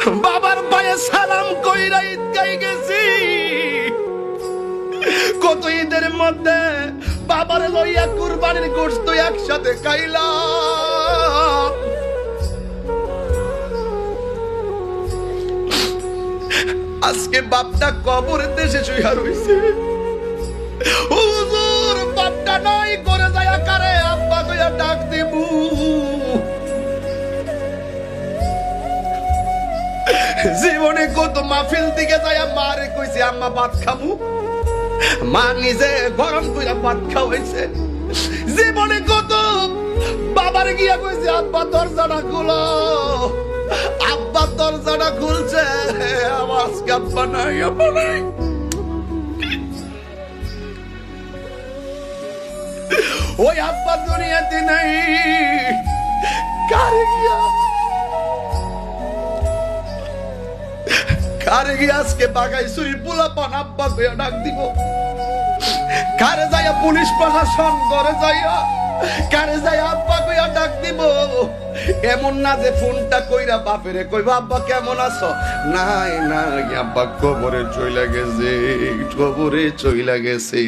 বাবার পায়ে সালাম কইরা ঈদগাই গেছি। কত ঈদের মধ্যে বাবার লইয়া কুরবানির গোশত একসাথে খাইলাম। আজকে বাপটা কবরের দেশে শুইয়া রইছে। হুজুর বাপটা নাই করে যায় কারে আব্বা কইয়া ডাক দিবু। জীবনে কত মাহফিল দিকে যায় মারে কইছে আম্মা ভাত খামু, মা নিজে গরম কইরা ভাত খাওয়াইছে। জীবনে কত বাবার গিয়া কইছে আব্বা দরজাটা খুলো, আব্বা দরজাটা খুলছে, আওয়াজ আব্বা নাই, আব্বা নাই। ওই আব্বা দুনিয়াতে নাই। কারে গিয়া আজকে বাগাই সুই পোলা পান আব্বা কইয়া ডাক দিব? কারে যাইয়া পুলিশ প্রশাসন করে যাইয়া কারে যাইয়া আব্বা কইয়া ডাক দিব? এমন না যে ফোনটা কইরা বাপেরে কইবা আব্বা কেমন আছো? নাই নাই, আব্বা কবরে চইলা গেছে, কবরে চইলা গেছে।